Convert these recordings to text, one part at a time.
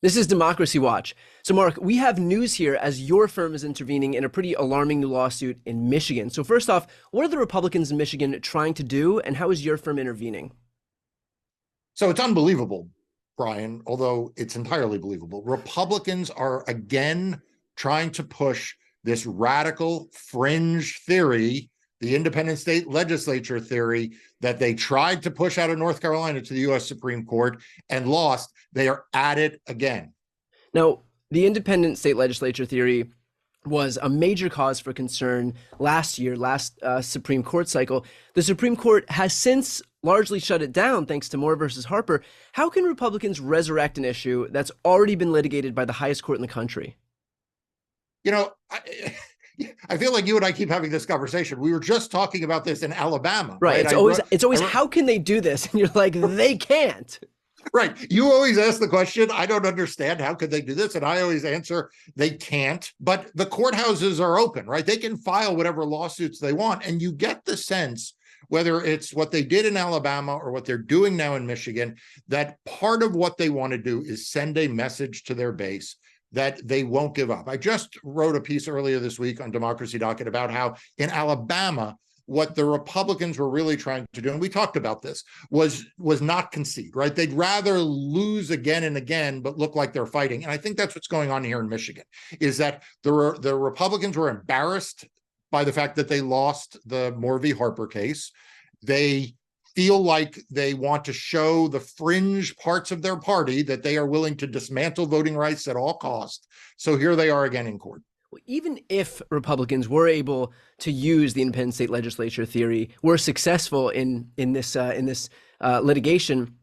This is Democracy Watch. So, Mark, we have news here as your firm is intervening in a pretty alarming new lawsuit in Michigan. So, first off, what are the Republicans in Michigan trying to do, and how is your firm intervening? So it's unbelievable, Brian, although it's entirely believable. Republicans are again trying to push this radical fringe theory, the Independent State Legislature theory, that they tried to push out of North Carolina to the U.S. Supreme Court and lost. They are at it again. Now, the Independent State Legislature theory was a major cause for concern last Supreme Court cycle. The Supreme Court has since largely shut it down thanks to Moore versus Harper. How can Republicans resurrect an issue that's already been litigated by the highest court in the country? You know, I feel like you and I keep having this conversation. We were just talking about this in Alabama. Right. It's always how can they do this? And you're like, they can't. Right. You always ask the question, I don't understand. How could they do this? And I always answer, they can't. But the courthouses are open, right? They can file whatever lawsuits they want. And you get the sense, whether it's what they did in Alabama or what they're doing now in Michigan, that part of what they want to do is send a message to their base that they won't give up. I just wrote a piece earlier this week on Democracy Docket about how in Alabama, what the Republicans were really trying to do, and we talked about this, was not concede, right? They'd rather lose again and again, but look like they're fighting. And I think that's what's going on here in Michigan, is that the Republicans were embarrassed by the fact that they lost the Moore v. Harper case. They feel like they want to show the fringe parts of their party that they are willing to dismantle voting rights at all costs. So here they are again in court. Even if Republicans were able to use the Independent State Legislature theory, were successful in this litigation,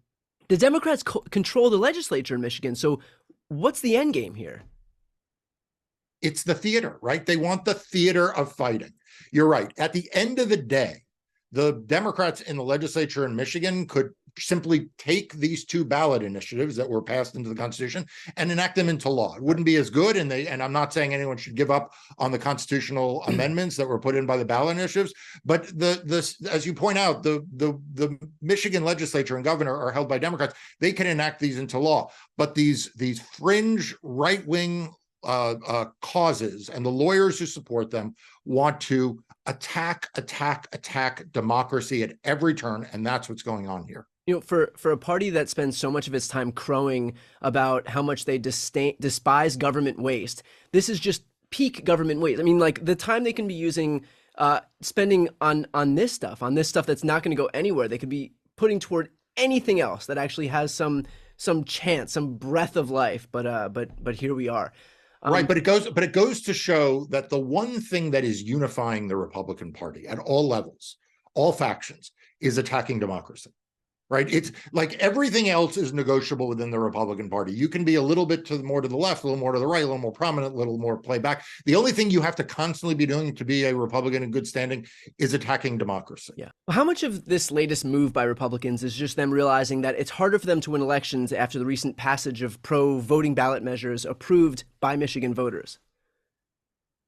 the Democrats control the legislature in Michigan. So what's the end game here? It's the theater, right? They want the theater of fighting. You're right. At the end of the day, the Democrats in the legislature in Michigan could simply take these two ballot initiatives that were passed into the Constitution and enact them into law. It wouldn't be as good, and I'm not saying anyone should give up on the constitutional amendments that were put in by the ballot initiatives, but as you point out, the Michigan legislature and governor are held by Democrats. They can enact these into law, but these fringe right-wing causes and the lawyers who support them want to attack democracy at every turn, and that's what's going on here. You know, for a party that spends so much of its time crowing about how much they despise government waste, this is just peak government waste. I mean, like the time they can be using, spending on this stuff that's not going to go anywhere, they could be putting toward anything else that actually has some chance, some breath of life. But here we are. Right, but it goes to show that the one thing that is unifying the Republican Party at all levels, all factions, is attacking democracy. Right? It's like everything else is negotiable within the Republican Party. You can be a little bit more to the left, a little more to the right, a little more prominent, a little more playback. The only thing you have to constantly be doing to be a Republican in good standing is attacking democracy. Yeah. How much of this latest move by Republicans is just them realizing that it's harder for them to win elections after the recent passage of pro-voting ballot measures approved by Michigan voters?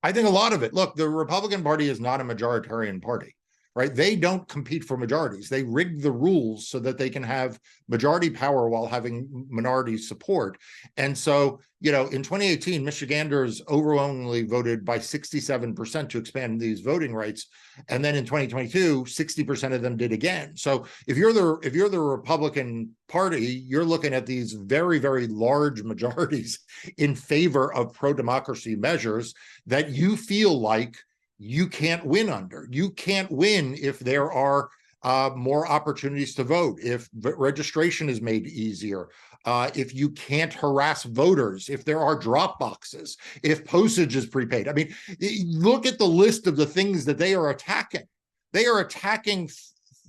I think a lot of it. Look, the Republican Party is not a majoritarian party. Right? They don't compete for majorities. They rig the rules so that they can have majority power while having minority support. And so, you know, in 2018, Michiganders overwhelmingly voted by 67% to expand these voting rights. And then in 2022, 60% of them did again. So if you're the Republican Party, you're looking at these very, very large majorities in favor of pro-democracy measures that you feel like you can't win under. You can't win if there are more opportunities to vote, if registration is made easier, if you can't harass voters, if there are drop boxes, if postage is prepaid. I mean, look at the list of the things that they are attacking. They are attacking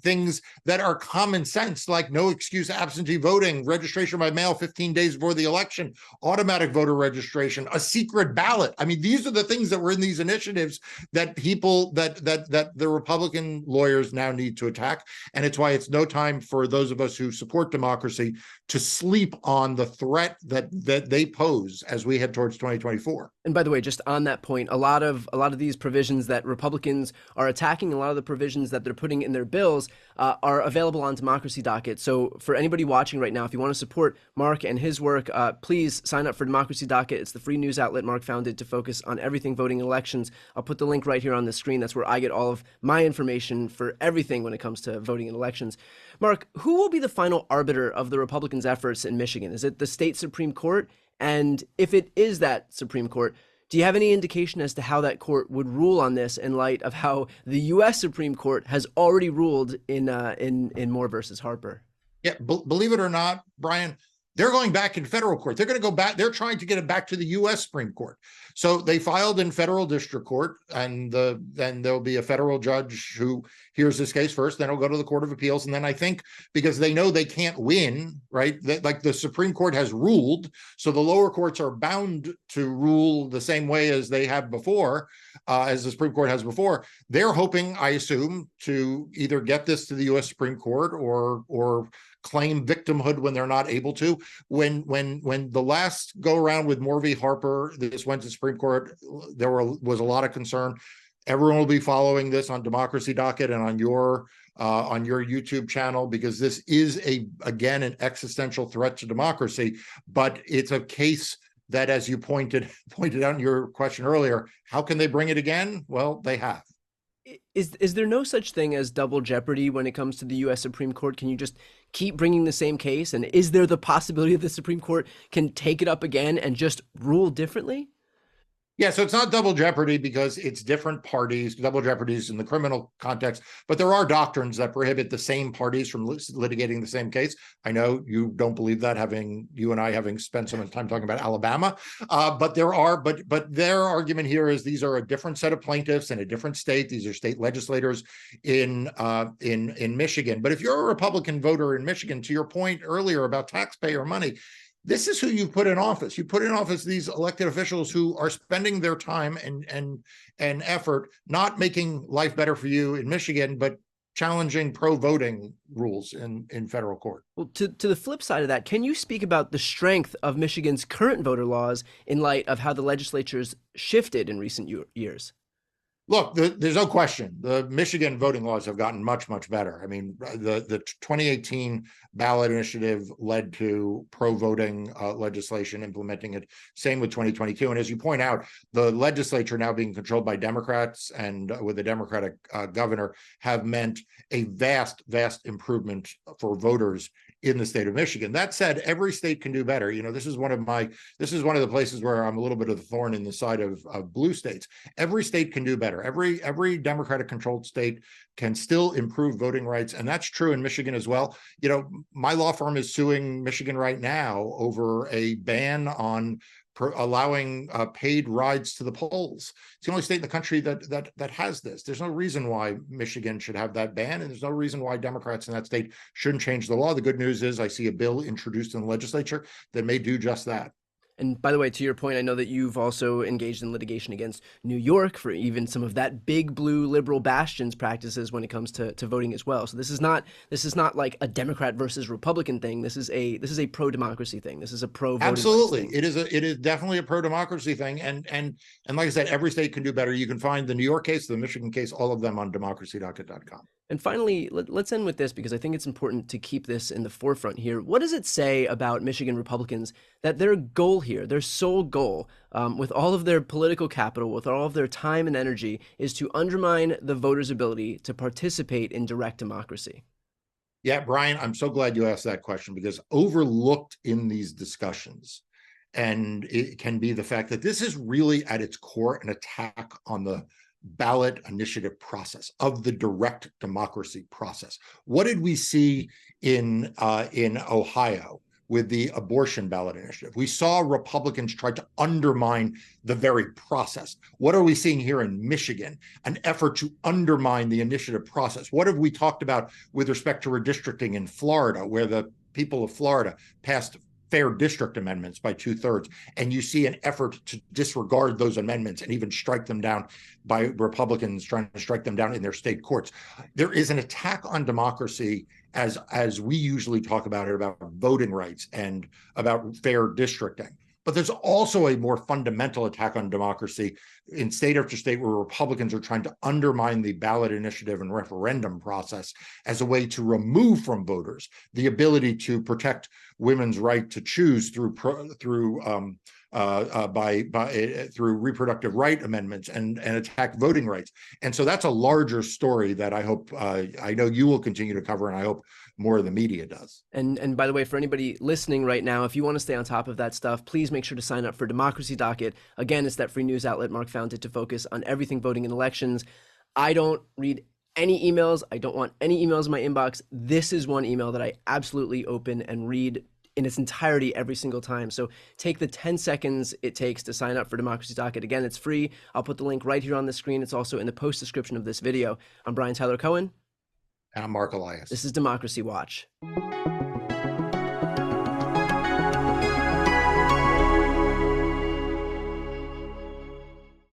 things that are common sense, like no excuse absentee voting, registration by mail 15 days before the election, automatic voter registration, a secret ballot. I mean, these are the things that were in these initiatives that the Republican lawyers now need to attack. And it's why it's no time for those of us who support democracy to sleep on the threat that they pose as we head towards 2024. And by the way, just on that point, a lot of these provisions that Republicans are attacking, a lot of the provisions that they're putting in their bills are available on Democracy Docket. So for anybody watching right now, if you want to support Marc and his work, please sign up for Democracy Docket. It's the free news outlet Marc founded to focus on everything voting and elections. I'll put the link right here on the screen. That's where I get all of my information for everything when it comes to voting and elections. Marc, who will be the final arbiter of the Republicans' efforts in Michigan? Is it the state Supreme Court? And if it is that Supreme Court, do you have any indication as to how that court would rule on this in light of how the U.S. Supreme Court has already ruled in Moore versus Harper? Yeah, believe it or not, Brian, they're going back in federal court. They're going to go back. They're trying to get it back to the U.S. Supreme Court. So they filed in federal district court, and then there'll be a federal judge who hears this case first. Then it'll go to the Court of Appeals, and then I think because they know they can't win, right? That, like the Supreme Court has ruled, so the lower courts are bound to rule the same way as they have before, as the Supreme Court has before. They're hoping, I assume, to either get this to the U.S. Supreme Court or claim victimhood when they're not able to. When the last go around with Moore v. Harper, this went to Supreme Court, there was a lot of concern. Everyone will be following this on Democracy Docket and on your YouTube channel, because this is again an existential threat to democracy. But it's a case that, as you pointed out in your question earlier, how can they bring it again? Well, they have. Is there no such thing as double jeopardy when it comes to the U.S. Supreme Court? Can you just keep bringing the same case? And is there the possibility that the Supreme Court can take it up again and just rule differently? Yeah, so it's not double jeopardy because it's different parties. Double jeopardy is in the criminal context, but there are doctrines that prohibit the same parties from litigating the same case. I know you don't believe that, you and I having spent so much time talking about Alabama, but their argument here is these are a different set of plaintiffs in a different state. These are state legislators in Michigan. But if you're a Republican voter in Michigan, to your point earlier about taxpayer money, this is who you put in office. You put in office these elected officials who are spending their time and effort not making life better for you in Michigan, but challenging pro-voting rules in federal court. Well, to the flip side of that, can you speak about the strength of Michigan's current voter laws in light of how the legislature's shifted in recent years? Look, there's no question. The Michigan voting laws have gotten much, much better. I mean, the 2018 ballot initiative led to pro-voting legislation, implementing it. Same with 2022. And as you point out, the legislature now being controlled by Democrats and with a Democratic governor have meant a vast, vast improvement for voters in the state of Michigan. That said, every state can do better. You know, this is one of the places where I'm a little bit of the thorn in the side of blue states. Every state can do better. Every Democratic controlled state can still improve voting rights. And that's true in Michigan as well. You know, my law firm is suing Michigan right now over a ban on allowing paid rides to the polls. It's the only state in the country that has this. There's no reason why Michigan should have that ban, and there's no reason why Democrats in that state shouldn't change the law. The good news is I see a bill introduced in the legislature that may do just that. And by the way, to your point, I know that you've also engaged in litigation against New York for even some of that big blue liberal bastion's practices when it comes to voting as well. So this is not like a Democrat versus Republican thing. This is a pro-democracy thing. This is a pro-voting. Absolutely, thing. it is definitely a pro-democracy thing. And like I said, every state can do better. You can find the New York case, the Michigan case, all of them on democracydocket.com. And finally, let's end with this, because I think it's important to keep this in the forefront here. What does it say about Michigan Republicans that their goal here, their sole goal, with all of their political capital, with all of their time and energy, is to undermine the voters' ability to participate in direct democracy? Yeah, Brian, I'm so glad you asked that question, because overlooked in these discussions, and it can be the fact that this is really at its core an attack on the ballot initiative process, of the direct democracy process. What did we see in Ohio with the abortion ballot initiative? We saw Republicans try to undermine the very process. What are we seeing here in Michigan? An effort to undermine the initiative process. What have we talked about with respect to redistricting in Florida, where the people of Florida passed fair district amendments by 2/3, and you see an effort to disregard those amendments and even strike them down by Republicans trying to strike them down in their state courts. There is an attack on democracy, as we usually talk about it, about voting rights and about fair districting. But there's also a more fundamental attack on democracy in state after state where Republicans are trying to undermine the ballot initiative and referendum process as a way to remove from voters the ability to protect women's right to choose through reproductive right amendments and attack voting rights. And so that's a larger story that I hope I know you will continue to cover, and I hope more of the media does. And by the way, for anybody listening right now, if you want to stay on top of that stuff, please make sure to sign up for Democracy Docket. Again, it's that free news outlet Marc founded to focus on everything voting in elections. I don't read any emails. I don't want any emails in my inbox. This is one email that I absolutely open and read in its entirety every single time. So take the 10 seconds it takes to sign up for Democracy Docket. Again, it's free. I'll put the link right here on the screen. It's also in the post description of this video. I'm Brian Tyler Cohen. And I'm Marc Elias. This is Democracy Watch.